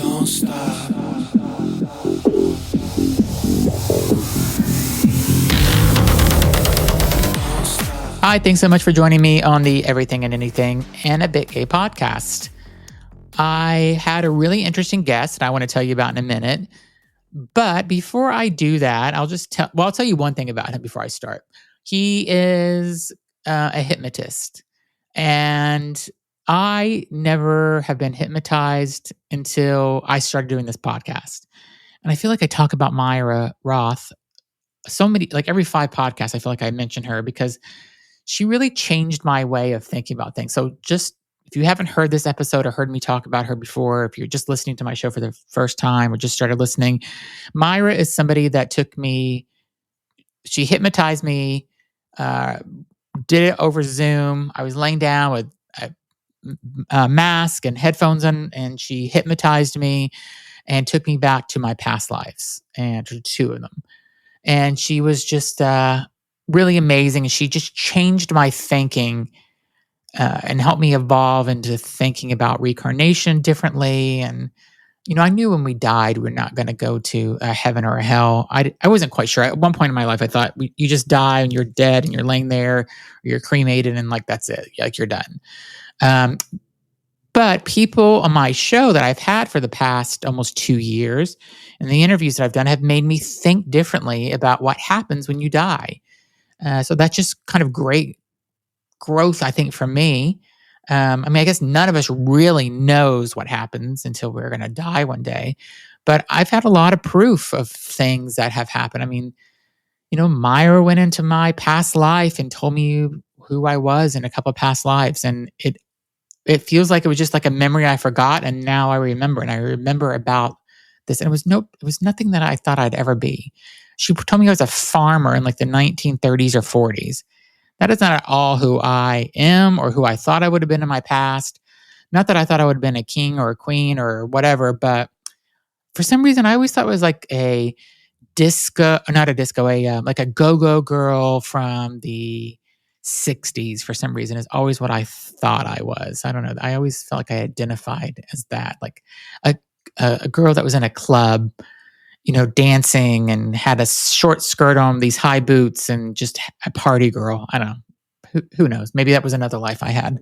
Don't stop. Hi, thanks so much for joining me on the Everything and Anything and a Bit Gay podcast. I had a really interesting guest that I want to tell you about in a minute. But before I do that, I'll tell you one thing about him before I start. He is a hypnotist. And I never have been hypnotized until I started doing this podcast. And I feel like I talk about Myra Roth so many, like every 5 podcasts, I feel like I mention her because she really changed my way of thinking about things. So just if you haven't heard this episode or heard me talk about her before, if you're just listening to my show for the first time or just started listening, Myra is somebody that she hypnotized me, did it over Zoom. I was laying down with a mask and headphones on, and she hypnotized me and took me back to my past lives, and 2 of them. And she was just really amazing. She just changed my thinking and helped me evolve into thinking about reincarnation differently. And, I knew when we died, we're not going to go to a heaven or a hell. I wasn't quite sure. At one point in my life, I thought you just die and you're dead and you're laying there, or you're cremated and like that's it. Like you're done. But people on my show that I've had for the past almost 2 years and the interviews that I've done have made me think differently about what happens when you die. So that's just kind of great growth, I think, for me. I guess none of us really knows what happens until we're going to die one day. But I've had a lot of proof of things that have happened. Myra went into my past life and told me who I was in a couple of past lives. And it feels like it was just like a memory I forgot, and now I remember, and I remember about this. And it was nothing that I thought I'd ever be. She told me I was a farmer in like the 1930s or 40s. That is not at all who I am or who I thought I would have been in my past. Not that I thought I would have been a king or a queen or whatever, but for some reason I always thought it was like a like a go-go girl from the 60s for some reason is always what I thought I was. I don't know. I always felt like I identified as that, like a girl that was in a club, dancing and had a short skirt on, these high boots, and just a party girl. I don't know. Who knows? Maybe that was another life I had.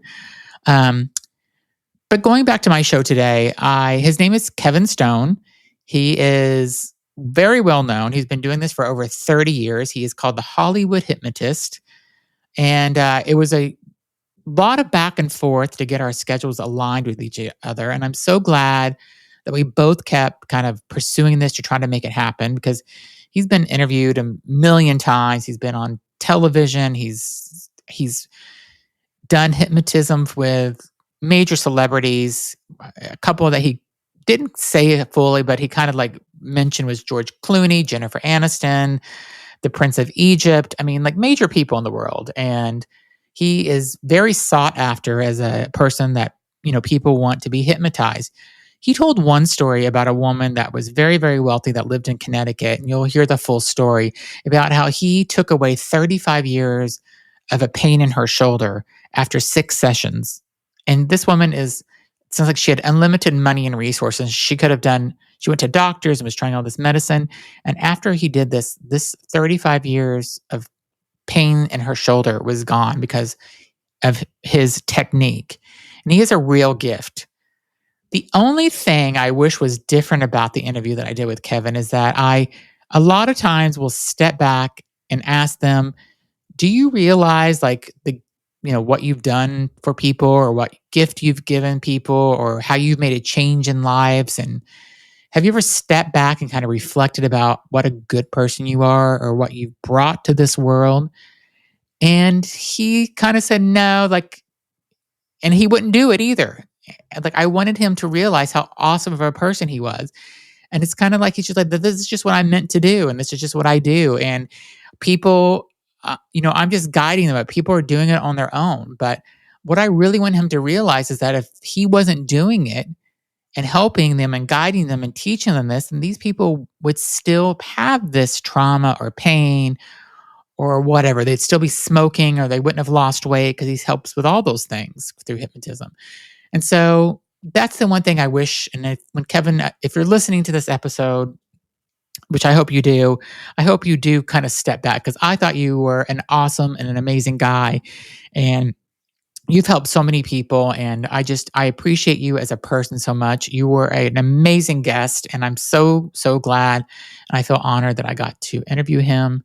But going back to my show today, his name is Kevin Stone. He is very well known. He's been doing this for over 30 years. He is called the Hollywood Hypnotist. And it was a lot of back and forth to get our schedules aligned with each other. And I'm so glad that we both kept kind of pursuing this to try to make it happen, because he's been interviewed a million times. He's been on television. He's done hypnotism with major celebrities. A couple that he didn't say it fully, but he kind of like mentioned was George Clooney, Jennifer Aniston, the Prince of Egypt. Like major people in the world. And he is very sought after as a person that, people want to be hypnotized. He told one story about a woman that was very, very wealthy that lived in Connecticut. And you'll hear the full story about how he took away 35 years of a pain in her shoulder after 6 sessions. And this woman sounds like she had unlimited money and resources. She went to doctors and was trying all this medicine. And after he did this 35 years of pain in her shoulder was gone because of his technique. And he has a real gift. The only thing I wish was different about the interview that I did with Kevin is that I, a lot of times, will step back and ask them, do you realize like what you've done for people, or what gift you've given people, or how you've made a change in lives? And have you ever stepped back and kind of reflected about what a good person you are, or what you've brought to this world? And he kind of said no, and he wouldn't do it either. Like I wanted him to realize how awesome of a person he was. And it's kind of like he's just like, this is just what I'm meant to do, and this is just what I do. And people, I'm just guiding them, but people are doing it on their own. But what I really want him to realize is that if he wasn't doing it and helping them and guiding them and teaching them this, and these people would still have this trauma or pain or whatever. They'd still be smoking, or they wouldn't have lost weight, because he helps with all those things through hypnotism. And so that's the one thing I wish. And when Kevin, if you're listening to this episode, which I hope you do, I hope you do kind of step back, because I thought you were an awesome and an amazing guy. And you've helped so many people, and I appreciate you as a person so much. You were an amazing guest, and I'm so glad, and I feel honored that I got to interview him.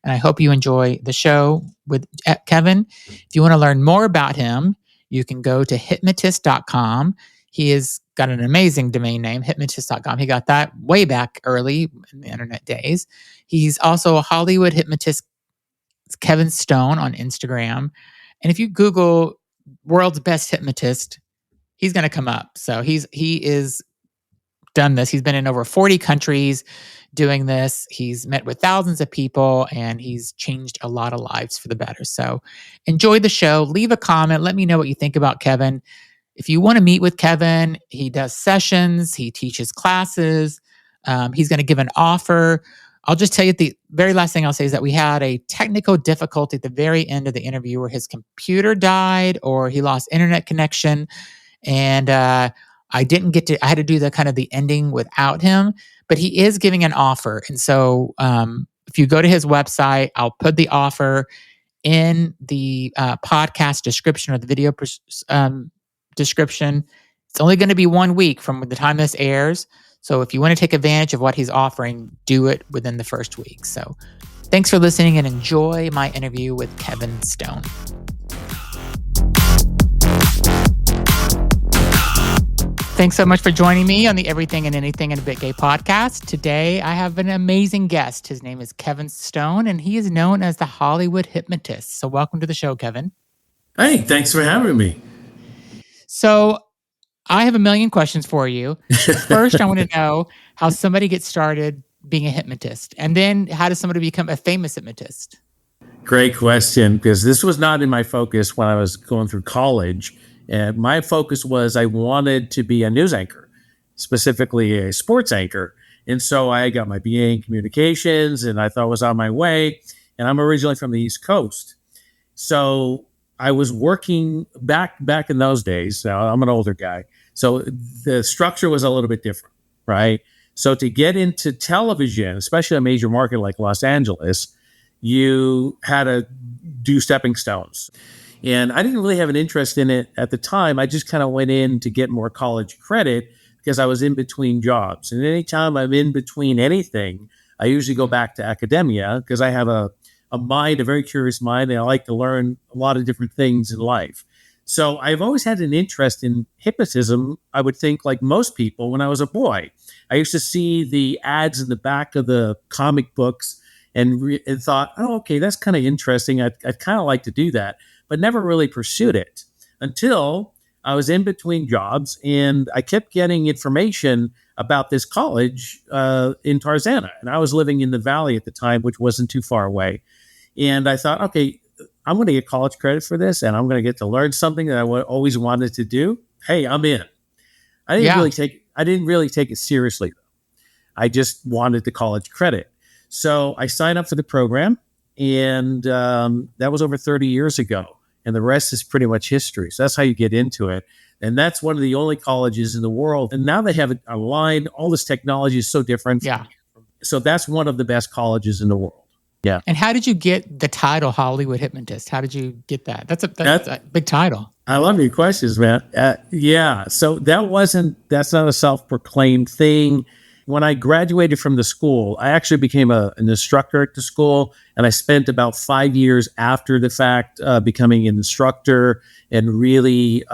And I hope you enjoy the show with Kevin. If you want to learn more about him, you can go to hypnotist.com. He has got an amazing domain name, hypnotist.com. He got that way back early in the internet days. He's also a Hollywood hypnotist. It's Kevin Stone on Instagram. And if you Google world's best hypnotist, he's going to come up. So he is done this. He's been in over 40 countries doing this. He's met with thousands of people, and he's changed a lot of lives for the better. So enjoy the show. Leave a comment. Let me know what you think about Kevin. If you want to meet with Kevin, he does sessions. He teaches classes. He's going to give an offer. I'll just tell you, the very last thing I'll say is that we had a technical difficulty at the very end of the interview where his computer died or he lost internet connection. And I didn't get to, I had to do the kind of the ending without him, but he is giving an offer. And so if you go to his website, I'll put the offer in the podcast description or the video description. It's only going to be 1 week from the time this airs. So if you want to take advantage of what he's offering, do it within the first week. So thanks for listening, and enjoy my interview with Kevin Stone. Thanks so much for joining me on the Everything and Anything in a Bit Gay podcast. Today, I have an amazing guest. His name is Kevin Stone, and he is known as the Hollywood Hypnotist. So welcome to the show, Kevin. Hey, thanks for having me. So I have a million questions for you. First, I want to know how somebody gets started being a hypnotist, and then how does somebody become a famous hypnotist? Great question, because this was not in my focus when I was going through college. And my focus was I wanted to be a news anchor, specifically a sports anchor. And so I got my BA in communications, and I thought I was on my way. And I'm originally from the East Coast. So I was working back in those days. Now I'm an older guy. So the structure was a little bit different, right? So to get into television, especially a major market like Los Angeles, you had to do stepping stones. And I didn't really have an interest in it at the time. I just kind of went in to get more college credit because I was in between jobs. And anytime I'm in between anything, I usually go back to academia because I have a mind, a very curious mind, and I like to learn a lot of different things in life. So I've always had an interest in hypnotism, I would think, like most people, when I was a boy. I used to see the ads in the back of the comic books and thought, oh, okay, that's kind of interesting. I'd kind of like to do that, but never really pursued it until I was in between jobs, and I kept getting information about this college in Tarzana. And I was living in the Valley at the time, which wasn't too far away. And I thought, okay, I'm going to get college credit for this, and I'm going to get to learn something that I always wanted to do. Hey, I'm in. I didn't really take it seriously, though. I just wanted the college credit. So I signed up for the program, and that was over 30 years ago. And the rest is pretty much history. So that's how you get into it. And that's one of the only colleges in the world. And now they have it online. All this technology is so different. Yeah. So that's one of the best colleges in the world. Yeah. And how did you get the title Hollywood Hypnotist? How did you get that? That's a big title. I love your questions, man. Yeah. So that's not a self-proclaimed thing. When I graduated from the school, I actually became an instructor at the school, and I spent about 5 years after the fact becoming an instructor and really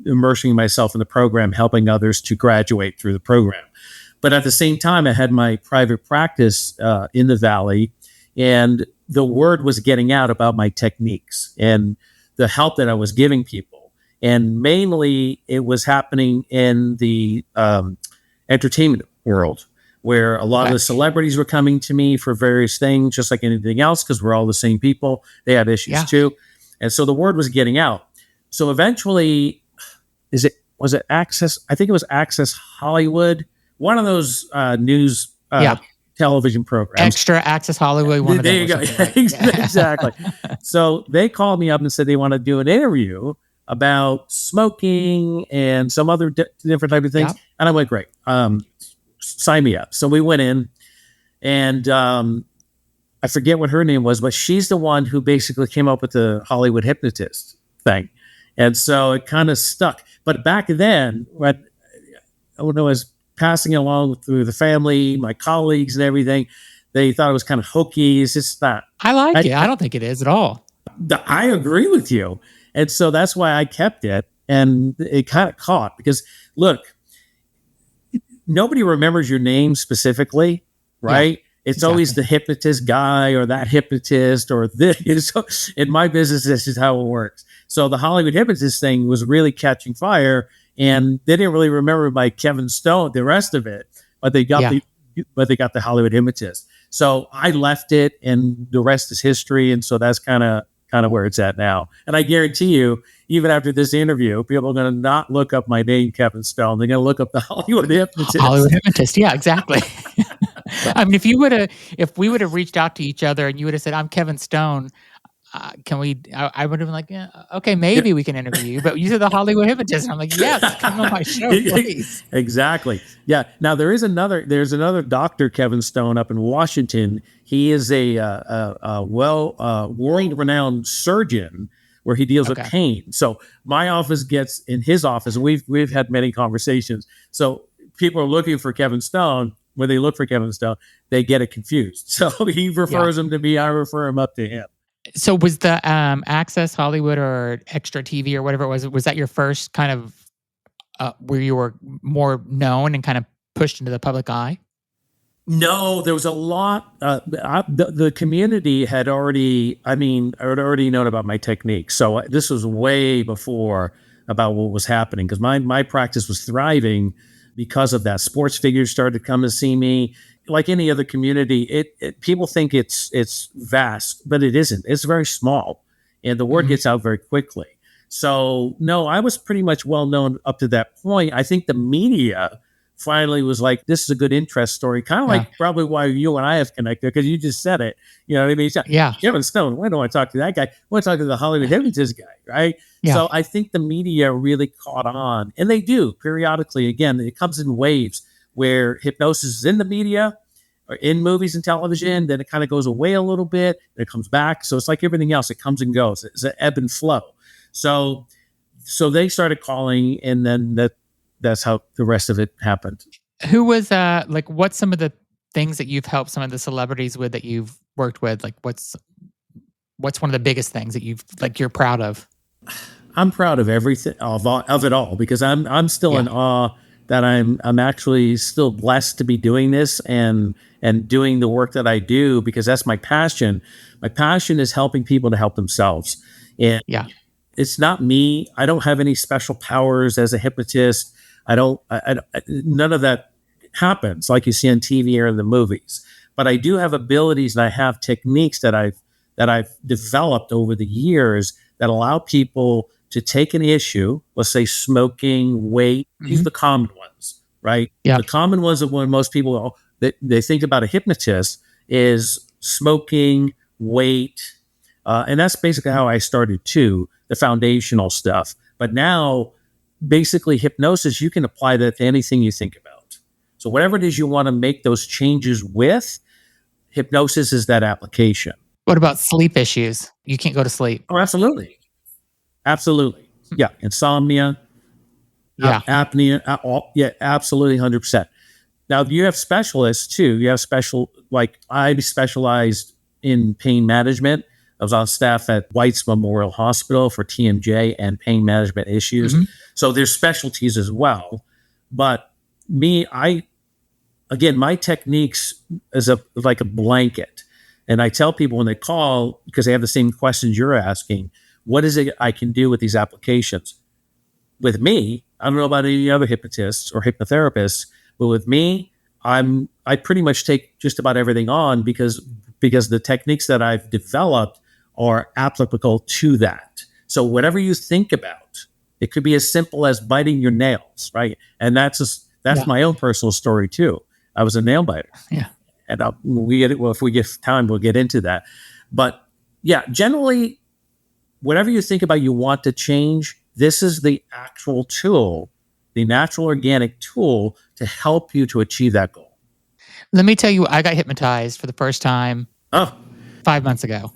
immersing myself in the program, helping others to graduate through the program. But at the same time, I had my private practice in the Valley, and the word was getting out about my techniques and the help that I was giving people. And mainly it was happening in the entertainment world, where a lot of the celebrities were coming to me for various things, just like anything else, because we're all the same people. They have issues too. And so the word was getting out. So eventually, was it Access? I think it was Access Hollywood, one of those news television programs. Extra Access Hollywood. One of there you go. Right? Exactly. So they called me up and said they want to do an interview about smoking and some other different type of things. Yeah. And I went, great. Sign me up. So we went in, and I forget what her name was, but she's the one who basically came up with the Hollywood hypnotist thing. And so it kind of stuck. But back then, when I was passing along through the family, my colleagues and everything, they thought it was kind of hokey. It's just not. I like it. I don't think it is at all. I agree with you. And so that's why I kept it. And it kind of caught because, look, nobody remembers your name specifically, right? Yeah, it's always the hypnotist guy or that hypnotist or this. So in my business, this is how it works. So the Hollywood hypnotist thing was really catching fire, and they didn't really remember by Kevin Stone the rest of it, but they got the Hollywood hypnotist. So I left it, and the rest is history. And so that's kind of where it's at now. And I guarantee you, even after this interview, people are going to not look up my name, Kevin Stone. They're going to look up the Hollywood hypnotist. Hollywood hypnotist. Yeah, exactly. I mean, if we would have reached out to each other and you would have said, "I'm Kevin Stone," can we? I would have been like, "Yeah, okay, maybe we can interview you." But you said the Hollywood hypnotist. And I'm like, "Yes, come on my show, please." Exactly. Yeah. Now there's another Dr. Kevin Stone up in Washington. He is a world-renowned surgeon where he deals with pain. So my office gets in his office, and we've had many conversations. So people are looking for Kevin Stone. When they look for Kevin Stone, they get it confused. So he refers them to me. I refer him up to him. So was the Access Hollywood or Extra TV or whatever it was that your first kind of where you were more known and kind of pushed into the public eye? No, there was a lot. The community had already, I had already known about my technique. So this was way before about what was happening, because my practice was thriving because of that. Sports figures started to come to see me. Like any other community, people think it's vast, but it isn't. It's very small, and the word gets out very quickly. So no, I was pretty much well known up to that point. I think the media finally was like, this is a good interest story, kind of like probably why you and I have connected, because you just said it. You know what I mean? Yeah. Kevin Stone, why don't I talk to that guy? I want to talk to the Hollywood hypnotist guy, right? Yeah. So I think the media really caught on, and they do periodically. Again, it comes in waves where hypnosis is in the media or in movies and television, then it kind of goes away a little bit, then it comes back. So it's like everything else, it comes and goes. It's an ebb and flow. So they started calling, and then that's how the rest of it happened. Who was what's some of the things that you've helped some of the celebrities with that you've worked with? Like what's one of the biggest things that you're proud of? I'm proud of everything of it all, because I'm still in awe that I'm actually still blessed to be doing this and doing the work that I do, because that's my passion. My passion is helping people to help themselves. And it's not me. I don't have any special powers as a hypnotist. None of that happens like you see on TV or in the movies. But I do have abilities, and I have techniques that I've developed over the years that allow people to take an issue, let's say smoking, weight. These are the common ones, right? Yeah. The common ones of when most people they think about a hypnotist is smoking, weight, and that's basically how I started too, the foundational stuff. But now, basically, hypnosis, you can apply that to anything you think about. So whatever it is you want to make those changes with, hypnosis is that application. What about sleep issues? You can't go to sleep. Oh, absolutely. Absolutely. Yeah. Insomnia. Yeah. Apnea. Absolutely. 100%. Now, you have specialists too. You have I specialized in pain management. I was on staff at White's Memorial Hospital for TMJ and pain management issues. So there's specialties as well. But my techniques is like a blanket. And I tell people when they call, because they have the same questions you're asking, what is it I can do with these applications? With me, I don't know about any other hypnotists or hypnotherapists, but with me, I pretty much take just about everything on because the techniques that I've developed are applicable to that. So whatever you think about, it could be as simple as biting your nails, right? And that's my own personal story too. I was a nail biter. Yeah. And if we get time, we'll get into that. But yeah, generally, whatever you think about you want to change, This is the actual tool, the natural organic tool to help you to achieve that goal. Let me tell you, I got hypnotized for the first time Oh, 5 months ago.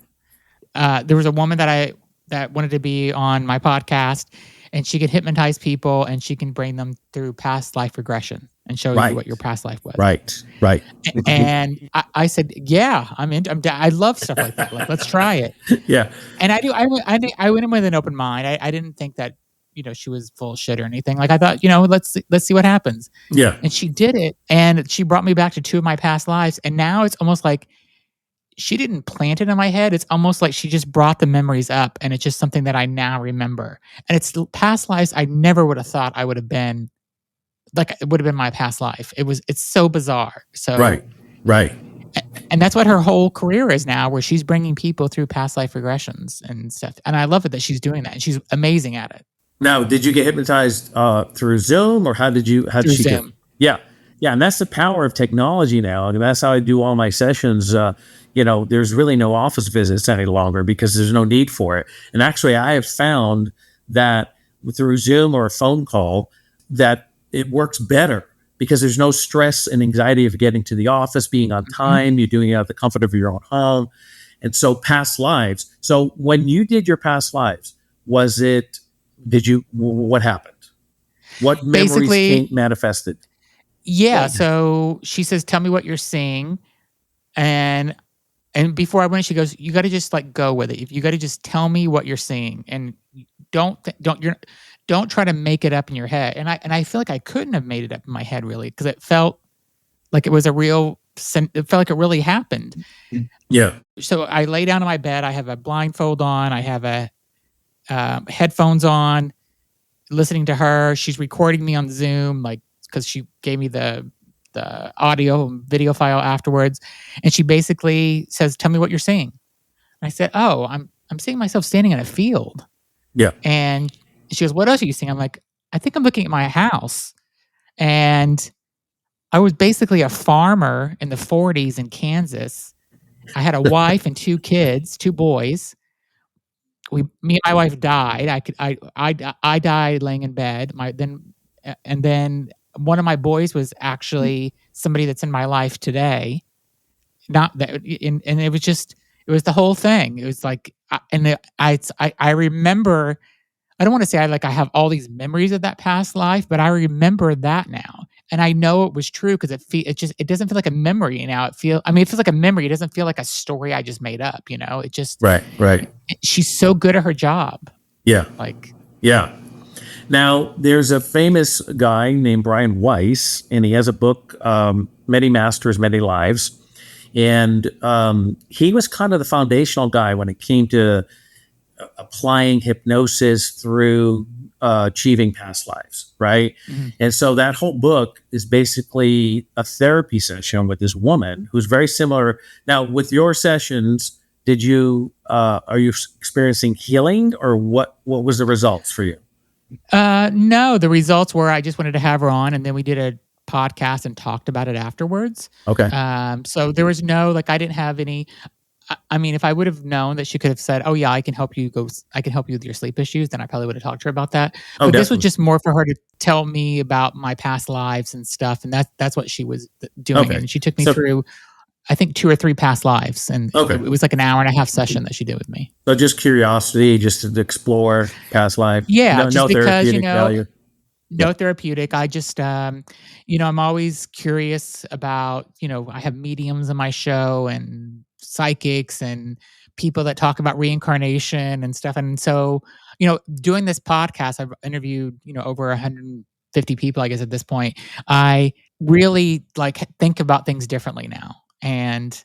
There was a woman that wanted to be on my podcast, and she can hypnotize people, and she can bring them through past life regression and show you right, what your past life was. right, right. And I said, "Yeah, I love stuff like that. Like, let's try it." Yeah, And I do. I went in with an open mind. I didn't think that she was full of shit or anything. Like, I thought, let's see what happens. yeah, And she did it, and she brought me back to two of my past lives. And now it's almost like she didn't plant it in my head. It's almost like she just brought the memories up, and it's just something that I now remember. And it's past lives I never would have thought I would have been. Like, it would have been my past life. It's so bizarre. So, right, right. and that's what her whole career is now, where she's bringing people through past life regressions and stuff. And I love it that she's doing that, and she's amazing at it. Now, did you get hypnotized through Zoom, or how did Through she do? Zoom. Yeah, yeah, and that's the power of technology now. I mean, that's how I do all my sessions. There's really no office visits any longer because there's no need for it. And actually, I have found that through Zoom or a phone call, that it works better because there's no stress and anxiety of getting to the office, being on time. You're doing it at the comfort of your own home. And so past lives. So when you did your past lives, what happened? What memories Basically, manifested? yeah. So she says, "Tell me what you're seeing," and before I went, she goes, "You got to just like go with it. If you got to just tell me what you're seeing, and don't try to make it up in your head." And I feel like I couldn't have made it up in my head really, because it felt like it was it felt like it really happened. Yeah. So I lay down in my bed. I have a blindfold on. I have a headphones on, listening to her. She's recording me on Zoom, like, because she gave me the audio and video file afterwards, and she basically says, "Tell me what you're seeing." And I said, "Oh, I'm seeing myself standing in a field." Yeah. And she goes, "What else are you seeing?" I'm like, "I think I'm looking at my house." And I was basically a farmer in the 40s in Kansas. I had a wife and two kids, two boys. Me and my wife died. I died laying in bed. And then one of my boys was actually somebody that's in my life today. Not that, and it was the whole thing. It was like, I remember. I don't want to say I have all these memories of that past life, but I remember that now, and I know it was true because it doesn't feel like a memory now. It feels like a memory. It doesn't feel like a story I just made up. It just Right. Right. she's so good at her job. Yeah. Like, Yeah. Now, there's a famous guy named Brian Weiss, and he has a book, Many Masters, Many Lives. And he was kind of the foundational guy when it came to applying hypnosis through achieving past lives, right? mhm. And so that whole book is basically a therapy session with this woman who's very similar. Now, with your sessions, are you experiencing healing, or what was the results for you? No, the results were I just wanted to have her on, and then we did a podcast and talked about it afterwards. Okay. So there was I didn't have any. I mean, if I would have known that she could have said, "Oh yeah, I can help you with your sleep issues," then I probably would have talked to her about that. Oh, But this was definitely. just more for her to tell me about my past lives and stuff, and that's what she was doing. Okay. And she took me So, through, I think, 2 or 3 past lives, and okay. it was like an hour and a half session that she did with me. So just curiosity, just to explore past life. Yeah, No, just no because therapeutic value. no therapeutic. I just, I'm always curious about, I have mediums on my show and psychics and people that talk about reincarnation and stuff. And so, doing this podcast, I've interviewed, over 150 people, I guess, at this point. I really think about things differently now. And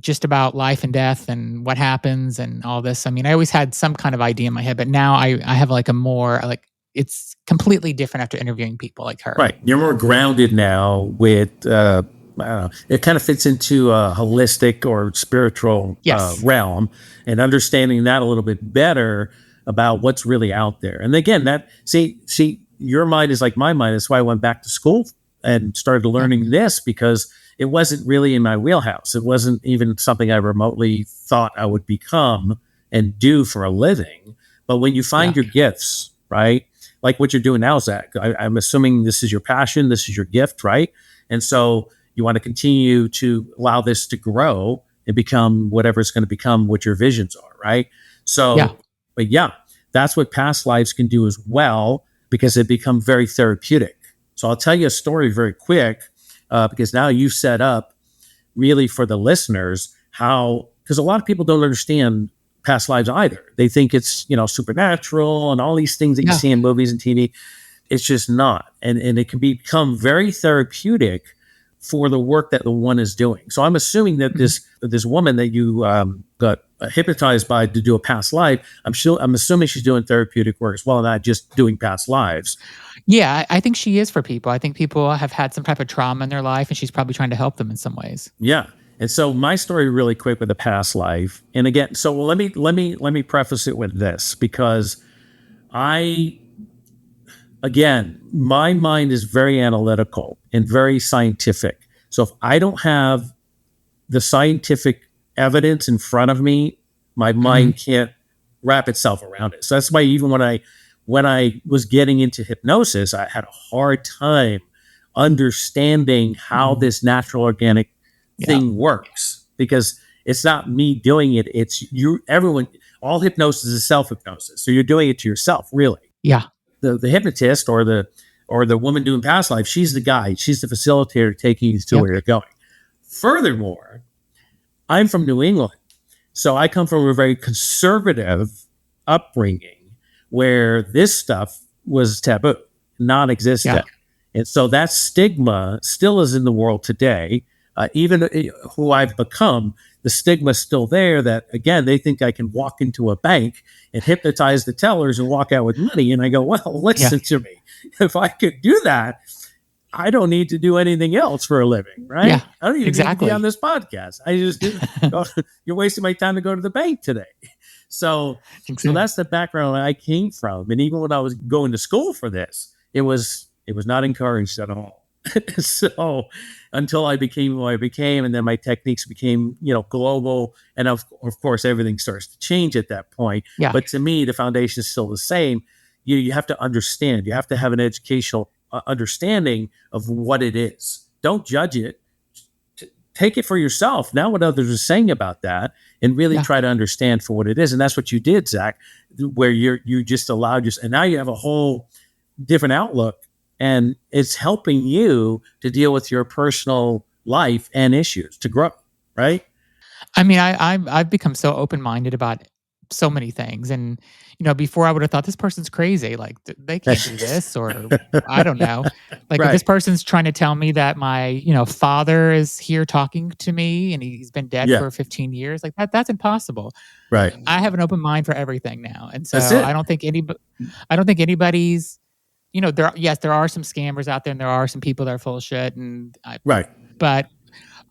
just about life and death and what happens and all this. I mean, I always had some kind of idea in my head, but now I have a more it's completely different after interviewing people like her. Right. You're more grounded now with, I don't know, it kind of fits into a holistic or spiritual Yes. realm, and understanding that a little bit better about what's really out there. And again, your mind is like my mind. That's why I went back to school and started learning this, because it wasn't really in my wheelhouse. It wasn't even something I remotely thought I would become and do for a living. But when you find Yeah. your gifts, right? Like what you're doing now, Zach, I'm assuming this is your passion, this is your gift, right? And so you want to continue to allow this to grow and become whatever it's going to become, what your visions are, right? Yeah. So, but yeah, that's what past lives can do as well, because it become very therapeutic. So I'll tell you a story very quick, because now you set up really for the listeners how, because a lot of people don't understand past lives either. They think it's, supernatural and all these things that you Yeah. see in movies and TV. It's just not. And it can become very therapeutic for the work that the one is doing. So I'm assuming that Mhm. this woman that you got hypnotized by to do a past life, I'm assuming she's doing therapeutic work as well, not just doing past lives. Yeah, I think she is for people. I think people have had some type of trauma in their life, and she's probably trying to help them in some ways. Yeah. And so my story really quick with the past life. And again, so let me preface it with this, because I again, my mind is very analytical and very scientific. So if I don't have the scientific evidence in front of me, my Mhm. mind can't wrap itself around it. So that's why even when I was getting into hypnosis, I had a hard time understanding how Mhm. this natural organic Yeah. thing works, because it's not me doing it. It's you, everyone, all hypnosis is self-hypnosis. So you're doing it to yourself, really. Yeah. The hypnotist or the woman doing past life, she's the guide. She's the facilitator taking you to Yep. where you're going. Furthermore, I'm from New England. So I come from a very conservative upbringing where this stuff was taboo, non Yeah. existent. And so that stigma still is in the world today. Even who I've become, the stigma is still there that, again, they think I can walk into a bank and hypnotize the tellers and walk out with money. And I go, well, Yeah. listen to me. If I could do that, I don't need to do anything else for a living, Yeah. right? I don't even need to be on Exactly. this podcast. I just do. You're wasting my time to go to the bank today. So Exactly. that's the background I came from. And even when I was going to school for this, it was not encouraged at all. So until I became who I became, and then my techniques became, global, and of course everything starts to change at that point. Yeah. But to me, the foundation is still the same. You have to understand. You have to have an educational understanding of what it is. Don't judge it. Take it for yourself. Now, what others are saying about that, and really Yeah. try to understand for what it is. And that's what you did, Zach, where you just allowed yourself, and now you have a whole different outlook, and it's helping you to deal with your personal life and issues to grow. Right? I mean, I've become so open minded about so many things, and before I would have thought this person's crazy. Like they can't do this, or I don't know. Like if this Right. person's trying to tell me that my father is here talking to me and he's been dead Yeah. for 15 years, like that's impossible. Right. I have an open mind for everything now, and That's so it. I don't think anybody's. There are some scammers out there, and there are some people that are full of shit, Right. but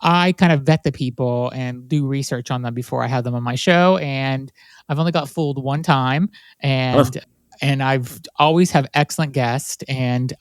I kind of vet the people and do research on them before I have them on my show. And I've only got fooled one time, Oh, and I've always have excellent guests. And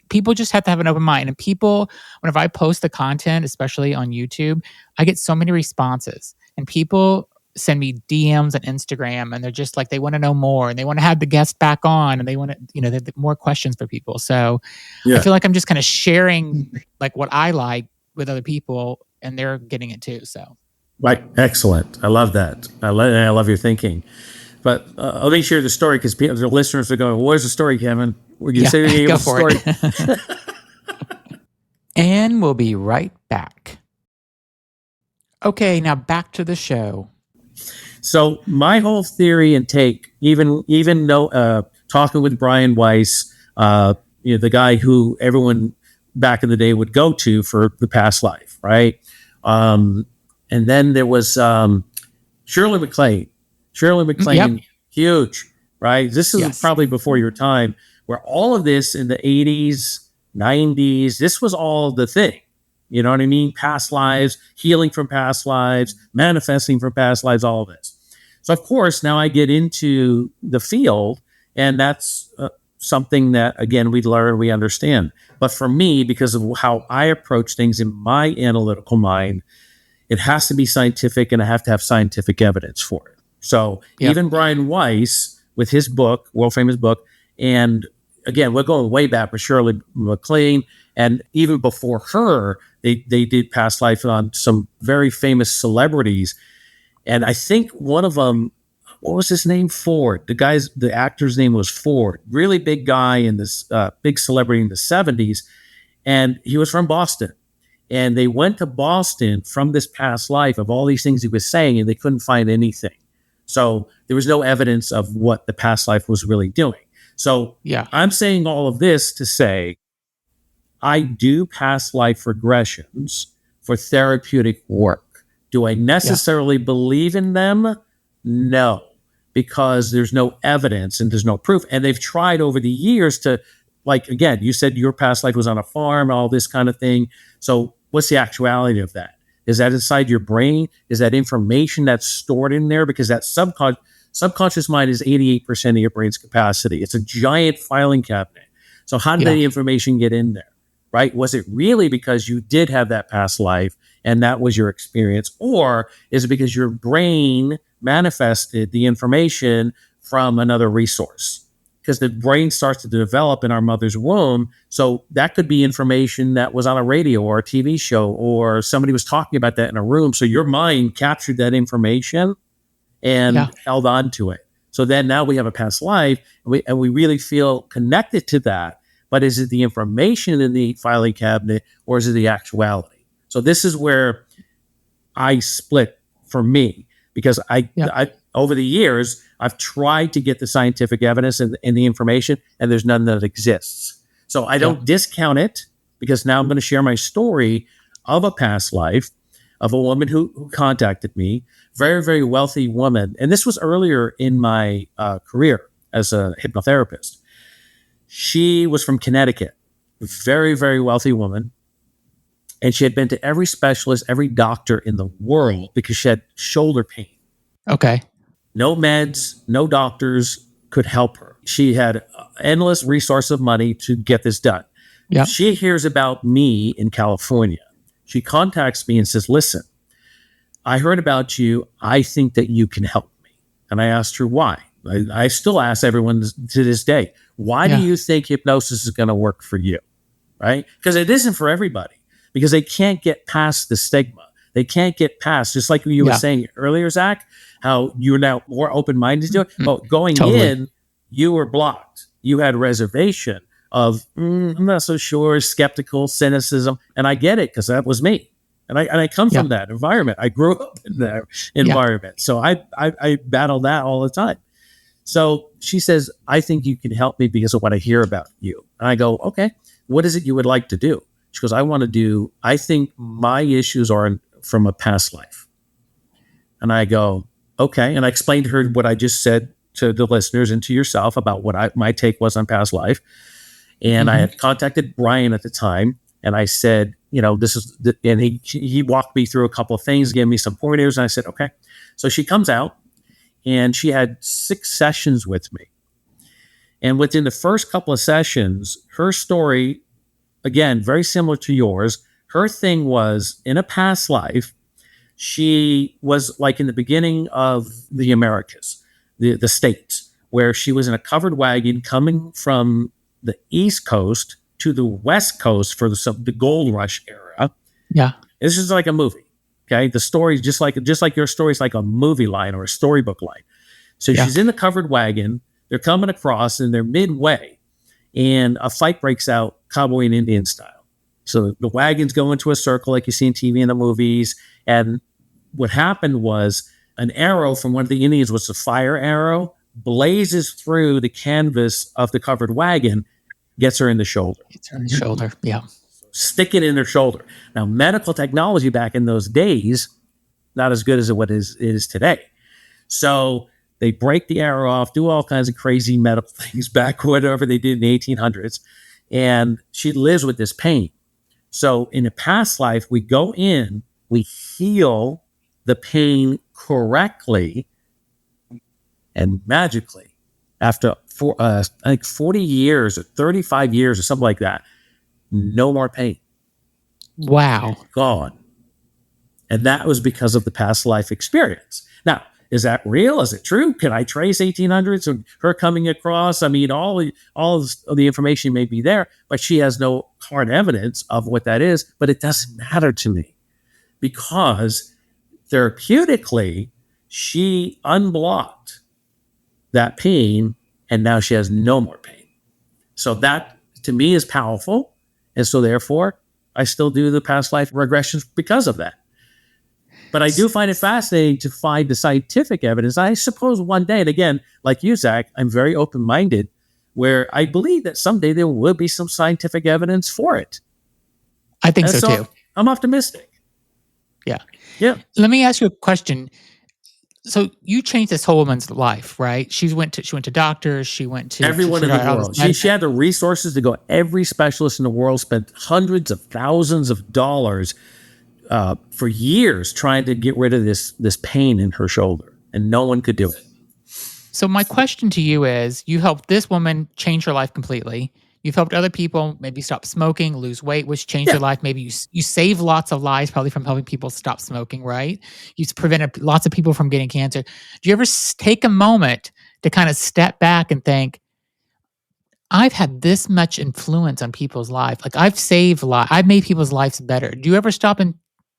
people just have to have an open mind. And people, whenever I post the content, especially on YouTube, I get so many responses, and people send me DMs on Instagram, and they're just like they want to know more, and they want to have the guest back on, and they want to they have more questions for people. So I yeah. feel like I'm just kind of sharing like what I like with other people, and they're getting it too. So Right. Excellent. I love that. I love your thinking. But let me share the story, because the listeners are going, well, "Where's the story, Kevin? Were you yeah, say you gave go us a for it. story?" And we'll be right back. Okay, now back to the show. So my whole theory and take, even though talking with Brian Weiss, the guy who everyone back in the day would go to for the past life, right? Um, and then there was Shirley MacLaine. Shirley Yep. MacLaine, huge, right? This is Yes. probably before your time, where all of this in the 80s, 90s, this was all the thing. You know what I mean? Past lives, healing from past lives, manifesting from past lives, all of this. So, of course, now I get into the field, and that's something that, again, we learn, we understand. But for me, because of how I approach things in my analytical mind, it has to be scientific, and I have to have scientific evidence for it. So Yep. even Brian Weiss, with his book, world famous book, and again, we're going way back with Shirley MacLaine, and even before her, they did past life on some very famous celebrities. And I think one of them, what was his name? Ford. The actor's name was Ford. Really big guy in this, big celebrity in the 70s. And he was from Boston. And they went to Boston from this past life of all these things he was saying, and they couldn't find anything. So there was no evidence of what the past life was really doing. So Yeah. I'm saying all of this to say I do past life regressions for therapeutic work. Do I necessarily believe in them? No, because there's no evidence and there's no proof. And they've tried over the years to, like, again, you said your past life was on a farm, all this kind of thing. So, what's the actuality of that? Is that inside your brain? Is that information that's stored in there? Because that subconscious mind is 88% of your brain's capacity. It's a giant filing cabinet. So, how did the information get in there? Right? Was it really because you did have that past life and that was your experience? Or is it because your brain manifested the information from another resource? Because the brain starts to develop in our mother's womb. So that could be information that was on a radio or a TV show, or somebody was talking about that in a room. So your mind captured that information and held on to it. So then now we have a past life, and we really feel connected to that. But is it the information in the filing cabinet, or is it the actuality? So this is where I split for me, because I over the years, I've tried to get the scientific evidence and the information, and there's none that exists. So I don't discount it, because now I'm going to share my story of a past life of a woman who contacted me, very, very wealthy woman. And this was earlier in my career as a hypnotherapist. She was from Connecticut, very, very wealthy woman. And she had been to every specialist, every doctor in the world, because she had shoulder pain. Okay. No meds, no doctors could help her. She had endless resource of money to get this done. Yep. She hears about me in California. She contacts me and says, listen, I heard about you. I think that you can help me. And I asked her why. I still ask everyone to this day, why do you think hypnosis is going to work for you? Right? Because it isn't for everybody, because they can't get past the stigma. They can't get past, just like you were saying earlier, Zach, how you're now more open-minded to it. But going in, you were blocked. You had reservation of, I'm not so sure, skeptical, cynicism. And I get it, because that was me. And I come from that environment. I grew up in that environment. So I battle that all the time. So she says, I think you can help me because of what I hear about you. And I go, okay, what is it you would like to do? She goes, I think my issues are from a past life. And I go, okay. And I explained to her what I just said to the listeners and to yourself about what my take was on past life. And I had contacted Brian at the time. And I said, this is, and he walked me through a couple of things, gave me some pointers. And I said, okay. So she comes out, and she had 6 sessions with me. And within the first couple of sessions, her story, again, very similar to yours. Her thing was, in a past life, she was like in the beginning of the Americas, the States, where she was in a covered wagon coming from the East Coast to the West Coast for the gold rush era. Yeah. This is like a movie. Okay. The story is just like your story is like a movie line or a storybook line. So she's in the covered wagon. They're coming across, and they're midway, and a fight breaks out, cowboy and Indian style. So the wagons go into a circle like you see in TV and the movies. And what happened was, an arrow from one of the Indians, was a fire arrow, blazes through the canvas of the covered wagon, gets her in the shoulder. It's her in the shoulder. Yeah. Stick it in her shoulder. Now, medical technology back in those days, not as good as it is today. So they break the arrow off, do all kinds of crazy medical things back, whatever they did in the 1800s. And she lives with this pain. So in a past life, we go in, we heal the pain correctly and magically. After I think 40 years or 35 years or something like that, no more pain. Wow. Gone. And that was because of the past life experience. Now, Is that real? Is it true? Can I trace 1800s and her coming across? I mean, all of the information may be there, but she has no hard evidence of what that is. But it doesn't matter to me because therapeutically, she unblocked that pain and now she has no more pain. So that to me is powerful. And so therefore, I still do the past life regressions because of that. But I do find it fascinating to find the scientific evidence. I suppose one day, and again, like you, Zach, I'm very open-minded, where I believe that someday there will be some scientific evidence for it. I think And so too. I'm optimistic. Yeah. Yeah. Let me ask you a question. So you changed this whole woman's life, right? She went to doctors. She went to Everyone in figure the out all world. this She had the resources to go. Every specialist in the world spent hundreds of thousands of dollars for years trying to get rid of this pain in her shoulder, and no one could do it. So my question to you is, you helped this woman change her life completely. You've helped other people maybe stop smoking, lose weight, which changed Yeah. their life. Maybe you save lots of lives probably from helping people stop smoking, right? You've prevented lots of people from getting cancer. Do you ever take a moment to kind of step back and think, I've had this much influence on people's life. Like I've saved I've made people's lives better. Do you ever stop and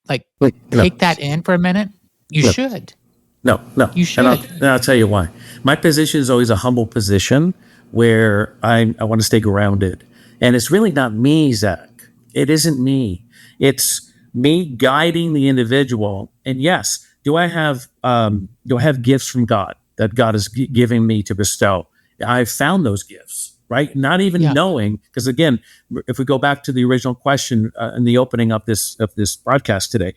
like take that in for a minute? You should. No. You should. And I'll tell you why. My position is always a humble position where I want to stay grounded. And it's really not me, Zach. It isn't me. It's me guiding the individual. And yes, do I have gifts from God that God is giving me to bestow? I've found those gifts, right? Not even knowing, because again, if we go back to the original question in the opening of this broadcast today,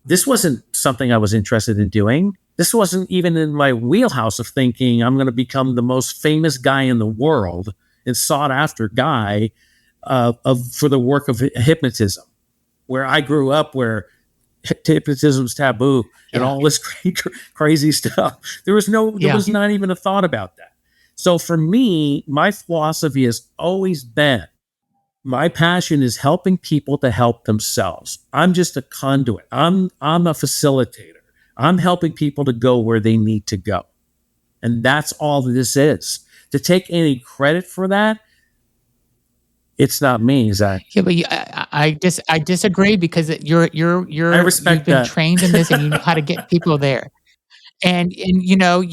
this wasn't something I was interested in doing. This wasn't even in my wheelhouse of thinking I'm going to become the most famous guy in the world and sought after guy for the work of hypnotism, where I grew up, where hypnotism is taboo and all this crazy stuff. There was not even a thought about that. So for me, my philosophy has always been, my passion is helping people to help themselves. I'm just a conduit. I'm a facilitator. I'm helping people to go where they need to go. And that's all that this is. To take any credit for that, it's not me, Zach. Yeah, but I disagree because I respect you've been that. trained in this and you know how to get people there. And you know,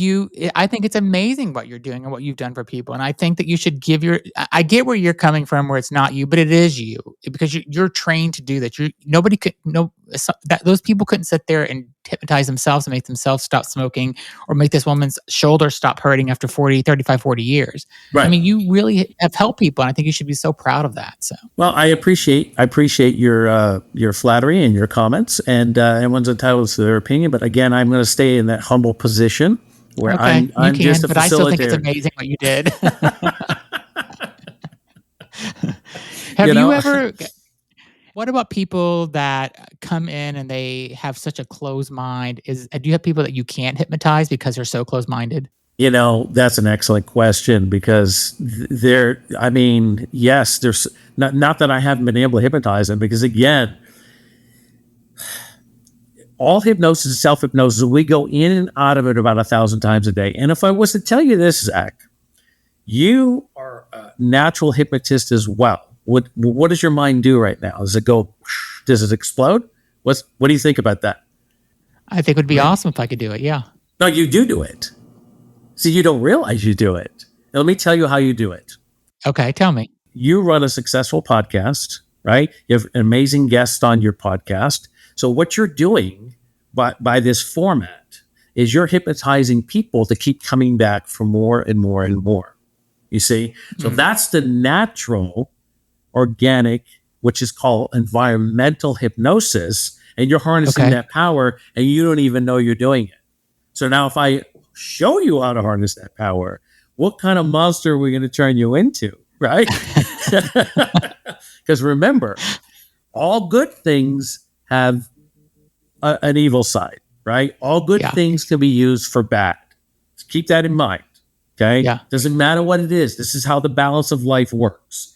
I think it's amazing what you're doing and what you've done for people. And I think that you should give I get where you're coming from, where it's not you, but it is you, because you're trained to do that. Nobody could those people couldn't sit there and hypnotize themselves and make themselves stop smoking or make this woman's shoulder stop hurting after 40 years. Right. I mean, you really have helped people, and I think you should be so proud of that. So, well, I appreciate your flattery and your comments, and everyone's entitled to their opinion. But again, I'm going to stay in that humble position where I'm just a facilitator. But I still think it's amazing what you did. Have you ever? What about people that come in and they have such a closed mind? Do you have people that you can't hypnotize because they're so closed-minded? You know, that's an excellent question, because yes, there's not that I haven't been able to hypnotize them, because again, all hypnosis is self-hypnosis. We go in and out of it about 1,000 times a day. And if I was to tell you this, Zach, you are a natural hypnotist as well. What does your mind do right now? Does it go, does it explode? What do you think about that? I think it would be awesome if I could do it. Yeah. No, you do it. See, you don't realize you do it. Now, let me tell you how you do it. Okay, tell me. You run a successful podcast, right? You have an amazing guest on your podcast. So what you're doing by this format is you're hypnotizing people to keep coming back for more and more and more. You see? So that's the natural, organic, which is called environmental hypnosis. And you're harnessing that power and you don't even know you're doing it. So now if I show you how to harness that power, what kind of monster are we going to turn you into, right? Because remember, all good things have an evil side, right? All good things can be used for bad. So keep that in mind, okay? Yeah. Doesn't matter what it is. This is how the balance of life works.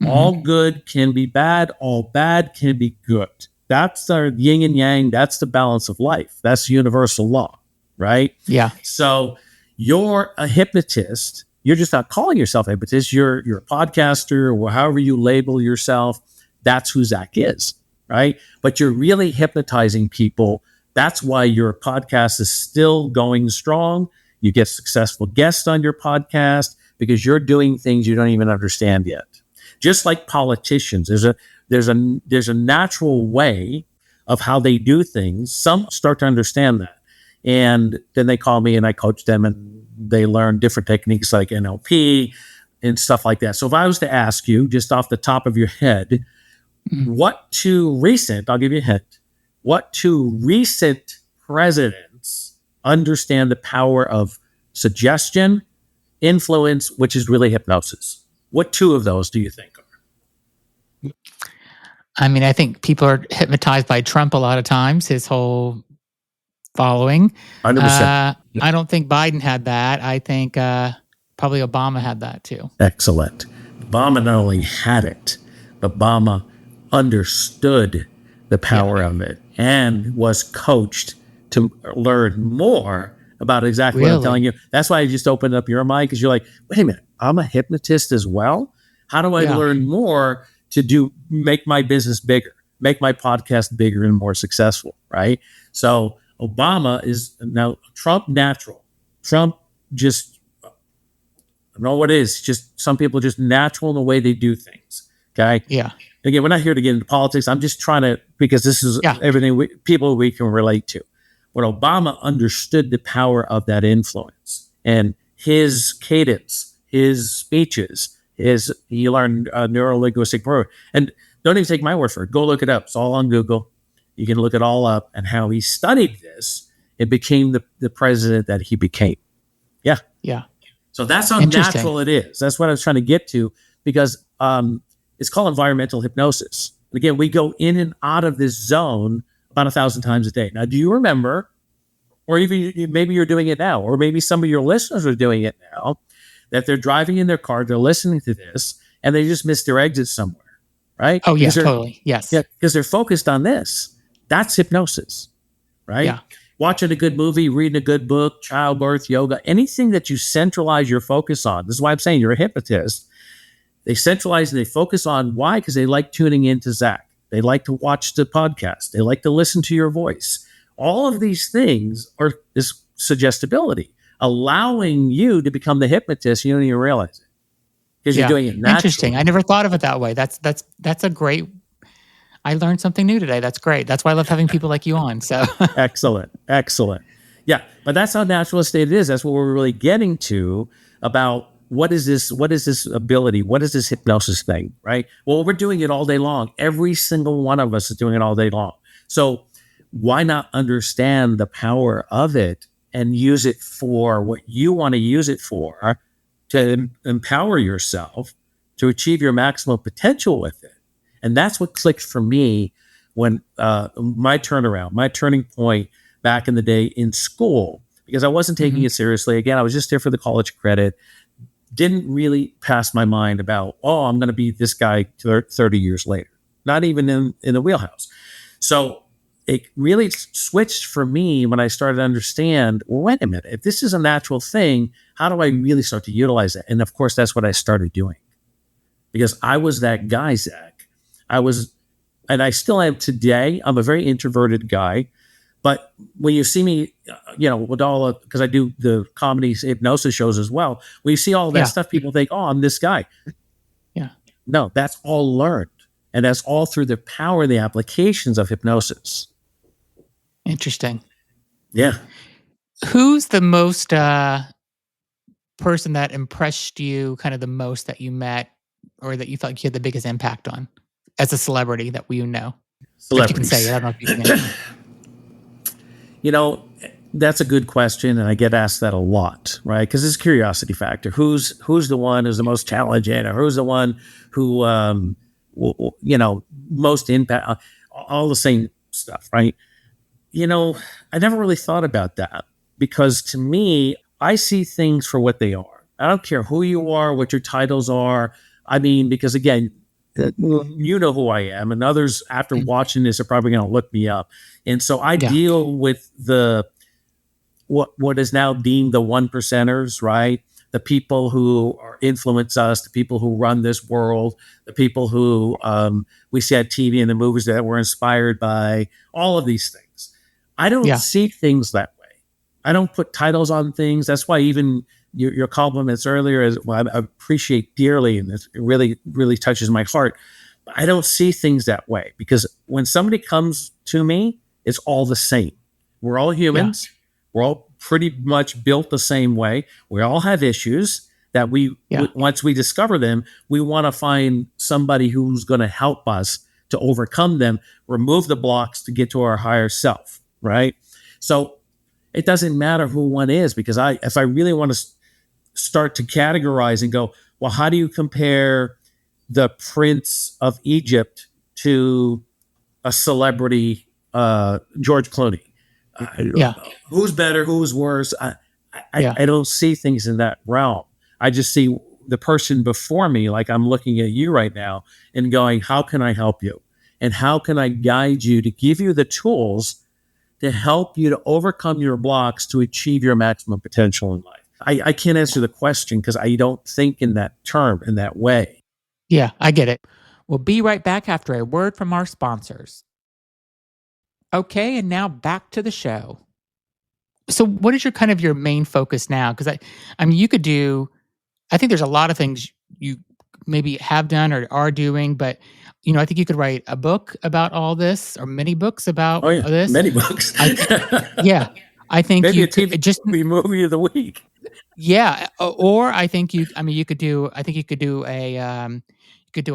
All good can be bad. All bad can be good. That's our yin and yang. That's the balance of life. That's universal law. right? Yeah. So you're a hypnotist. You're just not calling yourself a hypnotist. You're a podcaster, or however you label yourself. That's who Zach is, right? But you're really hypnotizing people. That's why your podcast is still going strong. You get successful guests on your podcast because you're doing things you don't even understand yet. Just like politicians, there's a natural way of how they do things. Some start to understand that, and then they call me and I coach them, and they learn different techniques like NLP and stuff like that. So if I was to ask you just off the top of your head, what two recent, I'll give you a hint, what two recent presidents understand the power of suggestion, influence, which is really hypnosis? What two of those do you think are? I mean, I think people are hypnotized by Trump a lot of times, his whole following. 100%. I don't think Biden had that. I think probably Obama had that too. Excellent. Obama not only had it, but Obama understood the power of it and was coached to learn more about exactly what I'm telling you. That's why I just opened up your mind, because you're like, wait a minute, I'm a hypnotist as well. How do I learn more to make my business bigger, make my podcast bigger and more successful, right? So Obama is now Trump natural. Trump just, I don't know what it is. Just some people just natural in the way they do things. Okay. Yeah. Again, we're not here to get into politics. I'm just trying to, because this is everything people we can relate to. When Obama understood the power of that influence and his cadence, his speeches, he learned neuro-linguistic programming. And don't even take my word for it. Go look it up. It's all on Google. You can look it all up, and how he studied this and became the president that he became. Yeah. Yeah. So that's how natural it is. That's what I was trying to get to, because it's called environmental hypnosis. Again, we go in and out of this zone about 1,000 times a day. Now, do you remember, or even maybe you're doing it now, or maybe some of your listeners are doing it now, that they're driving in their car, they're listening to this, and they just missed their exit somewhere, right? Oh, yeah, totally. Yes. Yeah, because they're focused on this. That's hypnosis, right? Yeah. Watching a good movie, reading a good book, childbirth, yoga, anything that you centralize your focus on. This is why I'm saying you're a hypnotist. They centralize and they focus on why? Because they like tuning into Zach. They like to watch the podcast. They like to listen to your voice. All of these things are this suggestibility, allowing you to become the hypnotist. You don't even realize it because you're doing it naturally. Interesting. I never thought of it that way. That's a great. I learned something new today. That's great. That's why I love having people like you on. So excellent. Yeah, but that's how natural state it is. That's what we're really getting to about what is this ability? What is this hypnosis thing, right? Well, we're doing it all day long. Every single one of us is doing it all day long. So why not understand the power of it and use it for what you want to use it for, to empower yourself to achieve your maximum potential with it? And that's what clicked for me when my turning point back in the day in school, because I wasn't taking it seriously. Again, I was just there for the college credit. Didn't really pass my mind about, I'm going to be this guy 30 years later. Not even in the wheelhouse. So it really switched for me when I started to understand, well, wait a minute, if this is a natural thing, how do I really start to utilize it? And of course, that's what I started doing, because I was that guy, Zach. And I still am today. I'm a very introverted guy. But when you see me, with all because I do the comedy hypnosis shows as well, when you see all that stuff, people think, I'm this guy. Yeah. No, that's all learned. And that's all through the power and the applications of hypnosis. Interesting. Yeah. Who's the most person that impressed you kind of the most that you met, or that you felt like you had the biggest impact on as a celebrity that we know? If you can say it. I don't know if you can. That's a good question, and I get asked that a lot, right? Because it's a curiosity factor. Who's the one who's the most challenging, or who's the one who, most impact? All the same stuff, right? I never really thought about that, because to me, I see things for what they are. I don't care who you are, what your titles are. I mean, because again, you know who I am, and others after watching this are probably going to look me up. And so I deal with what is now deemed the one percenters, right? The people who influence us, the people who run this world, the people who we see on TV and the movies that we're inspired by, all of these things. I don't Yeah. see things that way. I don't put titles on things. That's why even your compliments earlier is well, I appreciate dearly, and it really, really touches my heart. But I don't see things that way because when somebody comes to me, it's all the same. We're all Yeah. humans. We're all pretty much built the same way. We all have issues that Yeah. once we discover them, we want to find somebody who's going to help us to overcome them, remove the blocks to get to our higher self, right? So it doesn't matter who one is because if I really want to start to categorize and go, well, how do you compare the Prince of Egypt to a celebrity, George Clooney? Yeah. Who's better? Who's worse? Yeah. I don't see things in that realm. I just see the person before me, like I'm looking at you right now and going, how can I help you? And how can I guide you to give you the tools to help you to overcome your blocks to achieve your maximum potential in life? I can't answer the question because I don't think in that term, in that way. Yeah, I get it. We'll be right back after a word from our sponsors. Okay, and now back to the show. So what is your kind of your main focus now? Because I mean, you could do, I think there's a lot of things you maybe have done or are doing, but I think you could write a book about all this or many books about Oh yeah, this. many books. I think, yeah, I think Maybe you a could TV just, movie of the week. yeah, or I think I mean, you could do, I think you could do a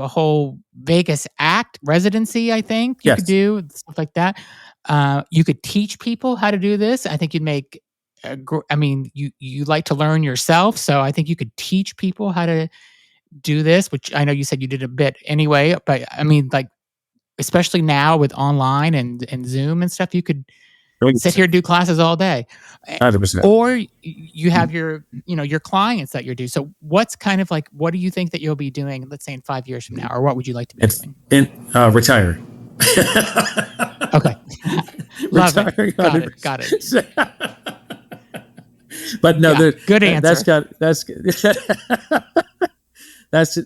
whole Vegas act residency. I think you could Yes, do stuff like that. You could teach people how to do this. I think you'd make. I mean, you like to learn yourself, so I think you could teach people how to do this. Which I know you said you did a bit anyway, but I mean, like especially now with online and Zoom and stuff, you could sit here and do classes all day. 100%. Or you have your clients that you're doing. So what's kind of like, what do you think that you'll be doing, let's say in 5 years from now, or what would you like to be It's doing? retire. Okay. Love it. Retiring Got it. Got it. 100%. But no, Yeah. Good that's answer. got that's that's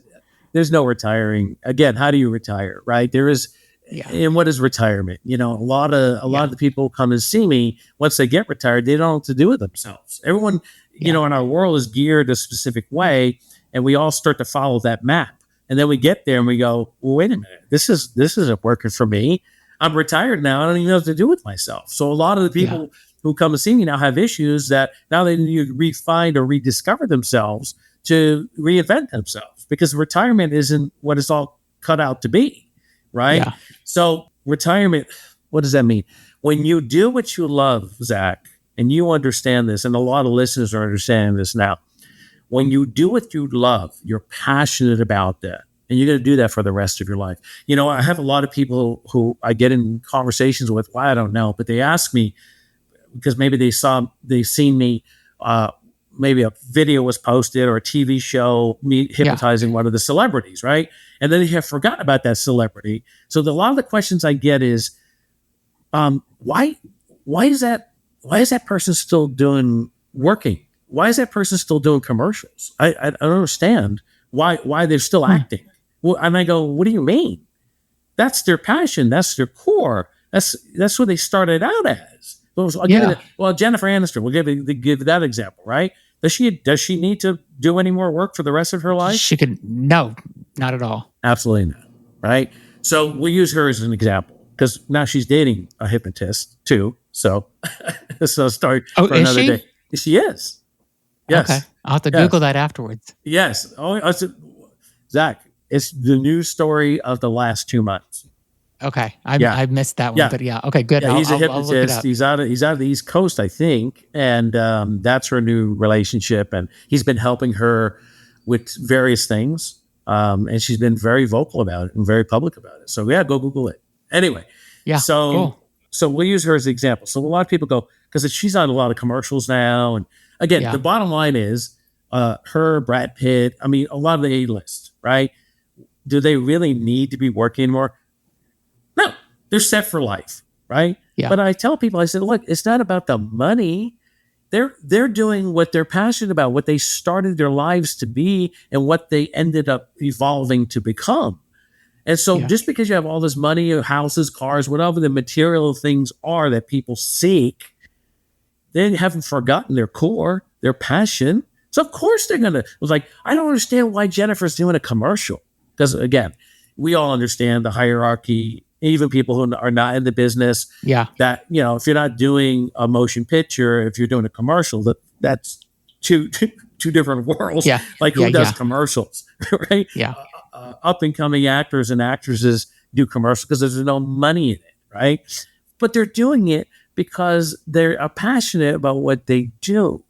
there's no retiring. Again, how do you retire, right? There is, Yeah. and what is retirement? A lot Yeah. of the people come and see me once they get retired, they don't know what to do with themselves. Everyone, Yeah. in our world is geared a specific way, and we all start to follow that map. And then we get there and we go, well, wait a minute, this isn't working for me. I'm retired now. I don't even know what to do with myself. So a lot of the Yeah. people who come and see me now have issues that now they need to refine or rediscover themselves to reinvent themselves because retirement isn't what it's all cut out to be, right? Yeah. So retirement, what does that mean? When you do what you love, Zach, and you understand this, and a lot of listeners are understanding this now. When you do what you love, you're passionate about that. And you're going to do that for the rest of your life. I have a lot of people who I get in conversations with. Why I don't know, but they ask me because maybe they've seen me. Maybe a video was posted or a TV show, me hypnotizing one of the celebrities, right? And then they have forgotten about that celebrity. So a lot of the questions I get is, why is that person still working? Why is that person still doing commercials? I don't understand why they're still acting. Well, and I go, what do you mean? That's their passion. That's their core. That's what they started out as. Well, Jennifer Aniston. We'll give that example, right? Does she need to do any more work for the rest of her life? She could, no, not at all. Absolutely not. Right. So we'll use her as an example because now she's dating a hypnotist too. So this is a story for is another she? day. She is. Yes. Okay. I'll have to Yes. Google that afterwards. Yes. Zach, it's the news story of the last 2 months. Okay. Yeah. I missed that one, Yeah. but yeah. Okay, good. Yeah, he's a I'll look it hypnotist. up. He's out of the East Coast, I think, and that's her new relationship. And he's been helping her with various things, and she's been very vocal about it and very public about it. So yeah, go Google it. Anyway, Yeah. so Cool. so we'll use her as an example. So a lot of people go because she's on a lot of commercials now, and again, Yeah. the bottom line is her, Brad Pitt. I mean, a lot of the A-list, right? Do they really need to be working more? No, they're set for life, right? Yeah. But I tell people, I said, look, it's not about the money. they're doing what they're passionate about, what they started their lives to be, and what they ended up evolving to become. And so, Yeah. just because you have all this money, houses, cars, whatever the material things are that people seek, they haven't forgotten their core, their passion. So of course they're gonna. It was like, I don't understand why Jennifer's doing a commercial, because again, we all understand the hierarchy. Even people who are not in the business, Yeah. that if you're not doing a motion picture, if you're doing a commercial, that's two two different worlds. Yeah. Like, Yeah. who does Yeah. commercials, right? Yeah. Up and coming actors and actresses do commercials because there's no money in it, right? But they're doing it because they're passionate about what they do.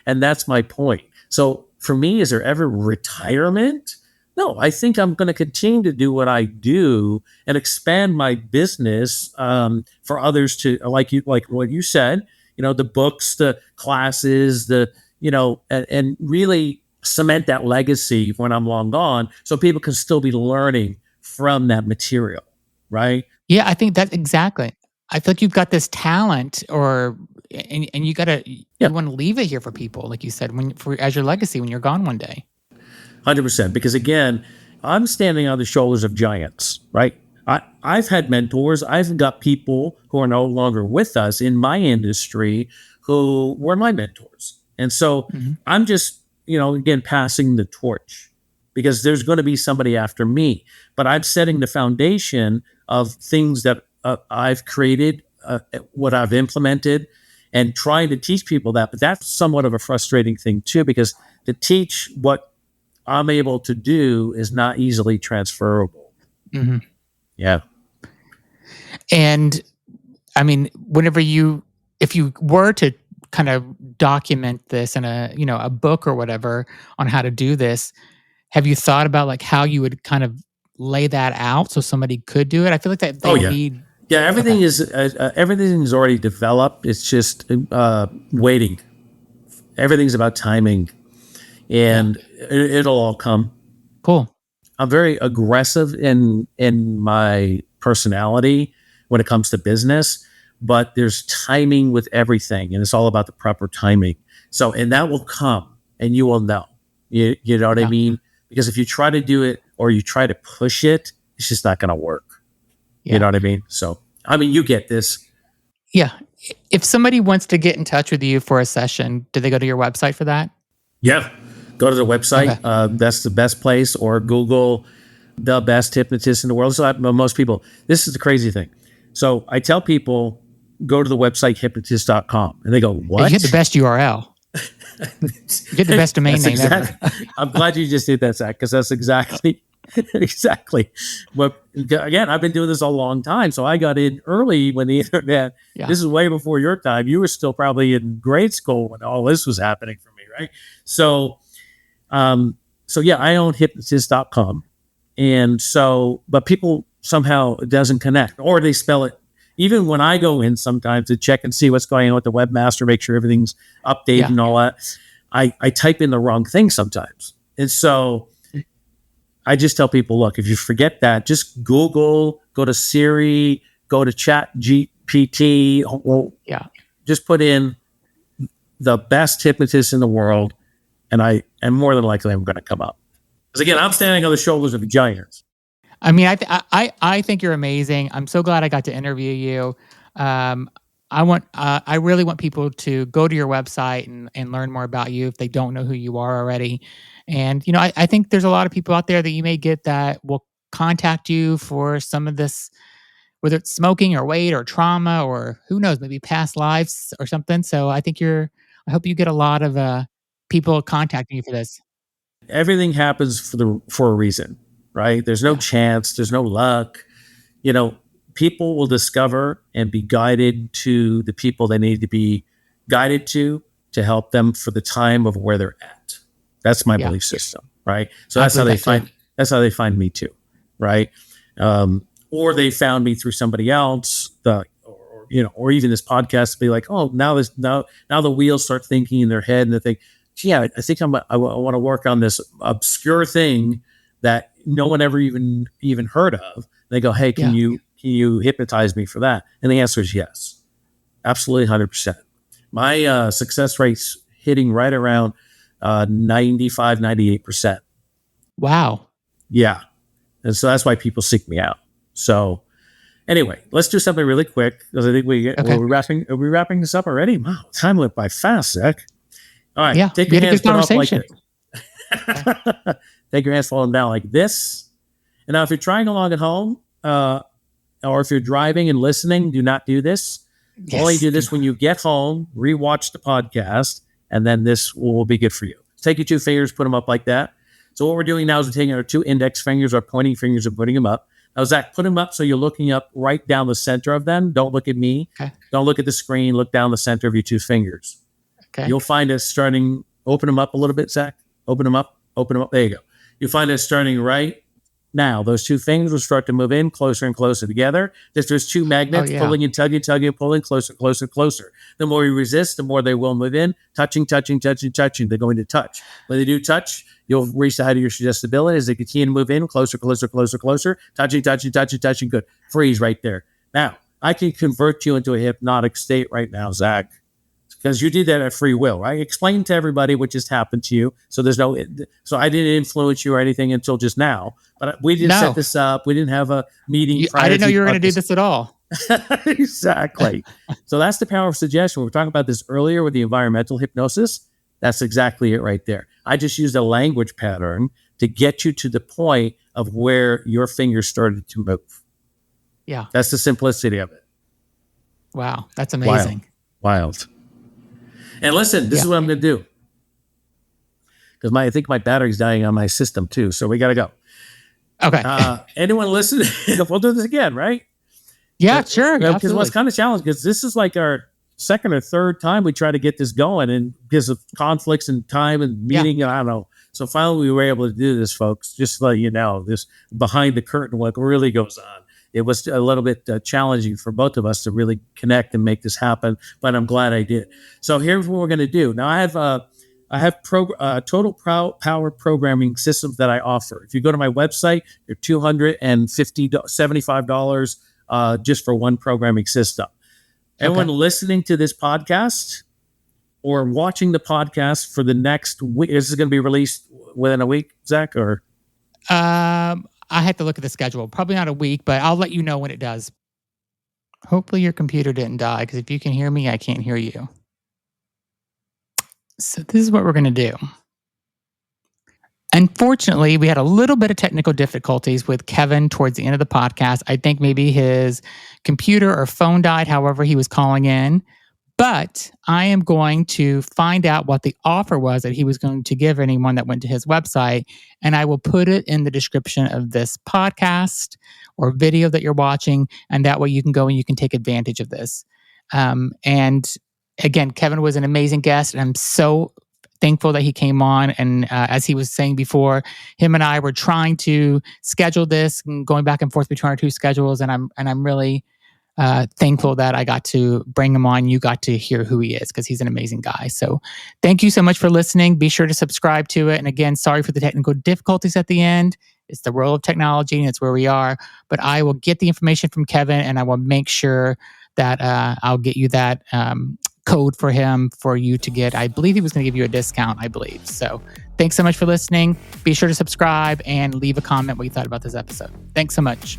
And that's my point. So for me, is there ever retirement? No, I think I'm going to continue to do what I do and expand my business, for others to, like what you said, the books, the classes, and really cement that legacy when I'm long gone, so people can still be learning from that material, right? Yeah, I think that exactly. I feel like you've got this talent, and you gotta Yeah. you want to leave it here for people, like you said, as your legacy when you're gone one day. 100%. Because again, I'm standing on the shoulders of giants, right? I've had mentors. I've got people who are no longer with us in my industry who were my mentors. And so Mhm. I'm just, again, passing the torch, because there's going to be somebody after me. But I'm setting the foundation of things that I've created, what I've implemented, and trying to teach people that. But that's somewhat of a frustrating thing, too, because to teach what I'm able to do is not easily transferable. Mhm. Yeah. And I mean, if you were to kind of document this in a book or whatever on how to do this, have you thought about like how you would kind of lay that out so somebody could do it? I feel like that Oh they yeah. need. Yeah. Okay. Everything is already developed. It's just waiting. Everything's about timing, Yeah. and it'll all come. Cool. I'm very aggressive in my personality when it comes to business, but there's timing with everything, and it's all about the proper timing. So, and that will come, and you will know. You know what I Yeah. mean? Because if you try to do it or you try to push it, it's just not going to work. You Yeah. know what I mean? So, I mean, you get this. Yeah. If somebody wants to get in touch with you for a session, do they go to your website for that? Yeah. Go to the website. Okay. That's the best place, or Google the best hypnotist in the world. So most people, this is the crazy thing. So I tell people, go to the website hypnotist.com, and they go, Hey, you had what? the best URL. You get the best domain That's name ever. I'm glad you just did that, Zach, because that's exactly exactly what. Again, I've been doing this a long time, so I got in early when the internet. Yeah. This is way before your time. You were still probably in grade school when all this was happening for me, right? So, yeah, I own hypnotist.com, and so, but people somehow it doesn't connect, or they spell it. Even when I go in sometimes to check and see what's going on with the webmaster, make sure everything's updated Yeah. and all that, I type in the wrong thing sometimes. And so I just tell people, look, if you forget that, just Google, go to Siri, go to Chat GPT, Yeah. just put in the best hypnotist in the world, and more than likely I'm going to come up. Because again, I'm standing on the shoulders of giants. I mean, I think you're amazing. I'm so glad I got to interview you. Um, I really want people to go to your website and learn more about you if they don't know who you are already. And I think there's a lot of people out there that you may get that will contact you for some of this, whether it's smoking or weight or trauma or who knows, maybe past lives or something. So I hope you get a lot of people contacting you for this. Everything happens for a reason, right? There's no Yeah. chance, there's no luck. You know, people will discover and be guided to the people they need to be guided to help them for the time of where they're at. That's my Yeah. belief system, right? So I that's how believe they that too. find that's how they find me too, right? Or they found me through somebody else, or even this podcast to be like, oh, now the wheels start thinking in their head, and they think, yeah, I think I want to work on this obscure thing that no one ever even heard of. They go, hey, can you hypnotize me for that? And the answer is yes, absolutely, 100%. My success rate's hitting right around 95, 98%. Wow. Yeah. And so that's why people seek me out. So anyway, let's do something really quick because I think Okay. are we wrapping this up already? Wow, time went by fast, Zach. All right, Yeah. take We your had a hands, good put them up like conversation. this. Take your hands, fold them down like this. And now if you're trying along at home, or if you're driving and listening, do not do this. Yes. Only do this when you get home, rewatch the podcast, and then this will be good for you. Take your two fingers, put them up like that. So what we're doing now is we're taking our two index fingers, our pointing fingers, and putting them up. Now, Zach, put them up so you're looking up right down the center of them. Don't look at me. Okay. Don't look at the screen. Look down the center of your two fingers. Okay. You'll find us starting, open them up a little bit, Zach. Open them up. There you go. You'll find us starting right now. Those two things will start to move in closer and closer together. There's two magnets pulling and tugging, pulling closer, closer, closer. The more you resist, the more they will move in. Touching. They're going to touch. When they do touch, you'll reach the height of your suggestibility as they continue to move in closer, closer, closer, closer. Touching. Good. Freeze right there. Now, I can convert you into a hypnotic state right now, Zach, because you did that at free will, right? Explain to everybody what just happened to you. So so I didn't influence you or anything until just now, but we didn't set this up. We didn't have a meeting. I didn't know you were going to do this at all. Exactly. So that's the power of suggestion. We were talking about this earlier with the environmental hypnosis. That's exactly it right there. I just used a language pattern to get you to the point of where your fingers started to move. Yeah. That's the simplicity of it. Wow. That's amazing. Wild. And listen, this is what I'm going to do. Because I think my battery's dying on my system too. So we got to go. Okay. Anyone listening? We'll do this again, right? Yeah, sure. Because what's kind of challenging, because this is like our second or third time we try to get this going, and because of conflicts and time and meeting, I don't know. So finally we were able to do this, folks. Just to let you know, this behind the curtain, what really goes on. It was a little bit challenging for both of us to really connect and make this happen, but I'm glad I did. So here's what we're going to do. Now I have total power programming systems that I offer. If you go to my website, they're $275 just for one programming system. Everyone listening to this podcast or watching the podcast for the next week, this is going to be released within a week, Zach, or? I have to look at the schedule. Probably not a week, but I'll let you know when it does. Hopefully your computer didn't die, because if you can hear me, I can't hear you. So this is what we're going to do. Unfortunately, we had a little bit of technical difficulties with Kevin towards the end of the podcast. I think maybe his computer or phone died, however he was calling in. But I am going to find out what the offer was that he was going to give anyone that went to his website, and I will put it in the description of this podcast or video that you're watching, and that way you can go and you can take advantage of this. And again, Kevin was an amazing guest, and I'm so thankful that he came on. And as he was saying before, him and I were trying to schedule this and going back and forth between our two schedules, and I'm really thankful that I got to bring him on. You got to hear who he is, because he's an amazing guy. So thank you so much for listening. Be sure to subscribe to it. And again, sorry for the technical difficulties at the end. It's the world of technology and it's where we are. But I will get the information from Kevin, and I will make sure that I'll get you that code for him for you to get. I believe he was going to give you a discount, I believe. So thanks so much for listening. Be sure to subscribe and leave a comment what you thought about this episode. Thanks so much.